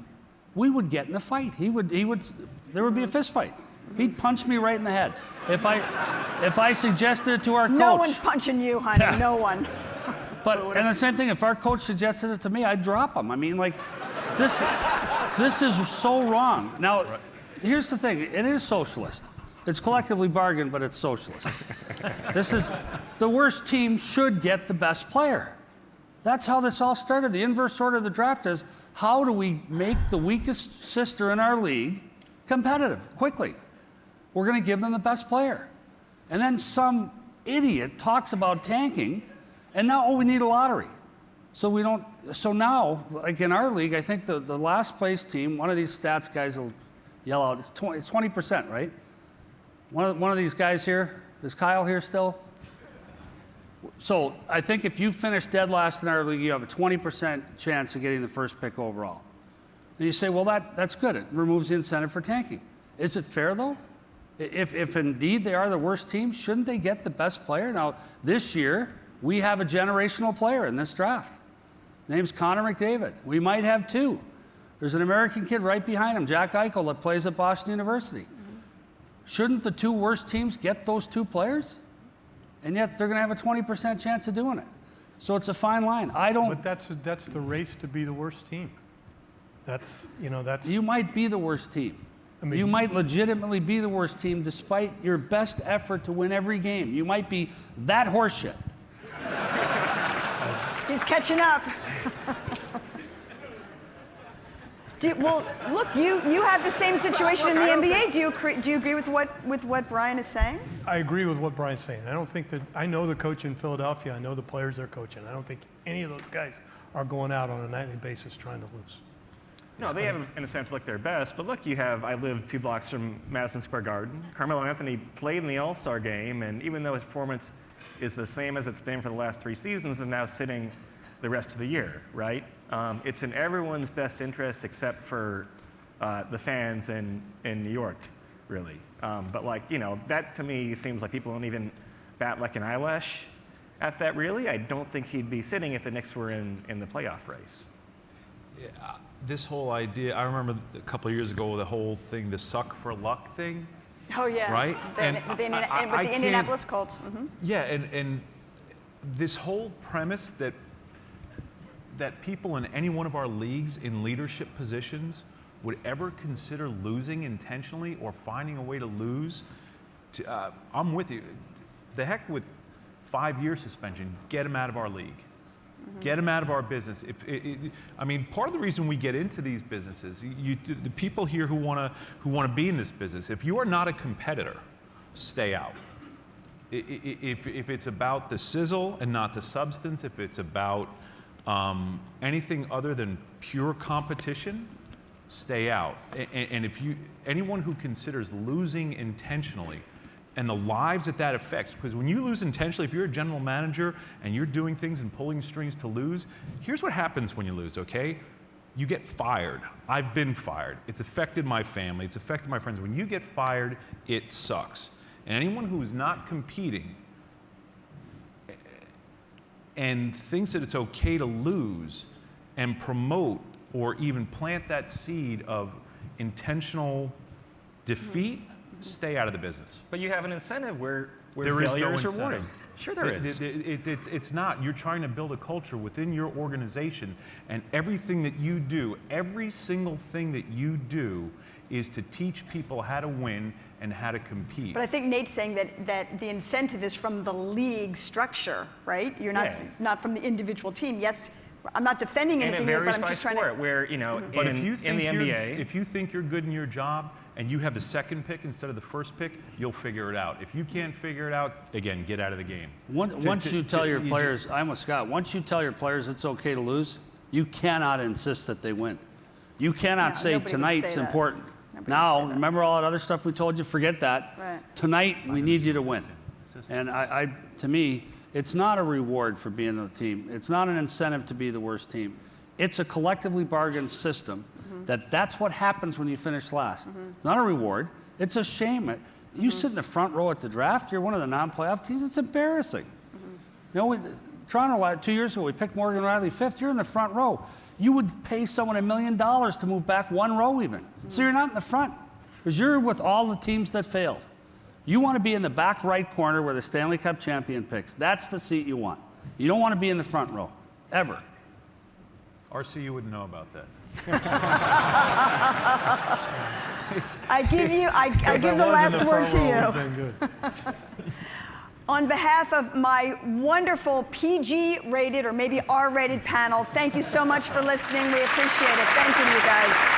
we would get in a fight. There would be a fist fight. He'd punch me right in the head. If I suggested it to our coach. No one's punching you, honey. No one. And the same thing, if our coach suggested it to me, I'd drop him. I mean, this is so wrong. Now, here's the thing. It is socialist. It's collectively bargained, but it's socialist. The worst team should get the best player. That's how this all started. The inverse order of the draft is, how do we make the weakest sister in our league competitive quickly? We're going to give them the best player. And then some idiot talks about tanking, and now, we need a lottery. So now, in our league, I think the last place team, one of these stats guys will yell out, it's 20%, right? One of these guys here, is Kyle here still? So I think if you finish dead last in our league, you have a 20% chance of getting the first pick overall. And you say, well, that's good. It removes the incentive for tanking. Is it fair, though? If indeed they are the worst team, shouldn't they get the best player? Now, this year, we have a generational player in this draft. His name's Connor McDavid. We might have two. There's an American kid right behind him, Jack Eichel, that plays at Boston University. Shouldn't the two worst teams get those two players? And yet they're going to have a 20% chance of doing it. So it's a fine line. But that's the race to be the worst team. You might be the worst team. You might legitimately be the worst team despite your best effort to win every game. You might be that horseshit. He's catching up. Look, you have the same situation in the NBA. Do you agree with what Brian is saying? I agree with what Brian's saying. I don't think that I know the coach in Philadelphia. I know the players they're coaching. I don't think any of those guys are going out on a nightly basis trying to lose. No, they have an incentive to look their best. But look, I live 2 blocks from Madison Square Garden. Carmelo Anthony played in the All-Star game, and even though his performance is the same as it's been for the last 3 seasons, is now sitting the rest of the year, right? It's in everyone's best interest except for the fans in New York, really. But like, you know, that to me seems like people don't even bat like an eyelash at that really. I don't think he'd be sitting if the Knicks were in the playoff race. This whole idea, I remember a couple of years ago, the whole thing, the suck for luck thing. Oh, yeah. Right? With the Indianapolis Colts. Mm-hmm. Yeah, and this whole premise that people in any one of our leagues in leadership positions would ever consider losing intentionally or finding a way to lose, I'm with you. The heck with 5-year suspension, get him out of our league. Get him out of our business. I mean, part of the reason we get into these businesses, the people here who want to be in this business, if you are not a competitor, stay out. If it's about the sizzle and not the substance, if it's about anything other than pure competition, stay out. And anyone who considers losing intentionally and the lives that affects, because when you lose intentionally, if you're a general manager and you're doing things and pulling strings to lose, here's what happens when you lose, okay? You get fired. I've been fired. It's affected my family. It's affected my friends. When you get fired, it sucks. And anyone who's not competing and thinks that it's okay to lose and promote or even plant that seed of intentional defeat, stay out of the business. But you have an incentive where There is failure no is rewarded. incentive. Sure there is. It's not. You're trying to build a culture within your organization, and everything that you do, every single thing that you do is to teach people how to win and how to compete. But I think Nate's saying that the incentive is from the league structure, right? You're not from the individual team. Yes, I'm not defending And anything it here, varies but I'm by just trying sport, to. where, you know, But in the NBA, if you think you're good in your job and you have the second pick instead of the first pick, you'll figure it out. If you can't figure it out, again, get out of the game. Once you tell your players, I'm with Scott, once you tell your players it's okay to lose, you cannot insist that they win. You cannot say nobody would tonight's say that. important. Nobody Now, would say that. remember all that other stuff we told you? Forget that. Right. Tonight, we need you to win. And to me, it's not a reward for being on the team. It's not an incentive to be the worst team. It's a collectively bargained system that's what happens when you finish last. It's not a reward. It's a shame. You sit in the front row at the draft, you're one of the non-playoff teams, it's embarrassing. You know, Toronto, 2 years ago, we picked Morgan Riley 5th, you're in the front row. You would pay someone $1 million to move back one row even. So you're not in the front, because you're with all the teams that failed. You want to be in the back right corner where the Stanley Cup champion picks. That's the seat you want. You don't want to be in the front row, ever. RC, wouldn't know about that. I give the last word to you. On behalf of my wonderful PG-rated or maybe R-rated panel, thank you so much for listening. We appreciate it. Thank you, you guys.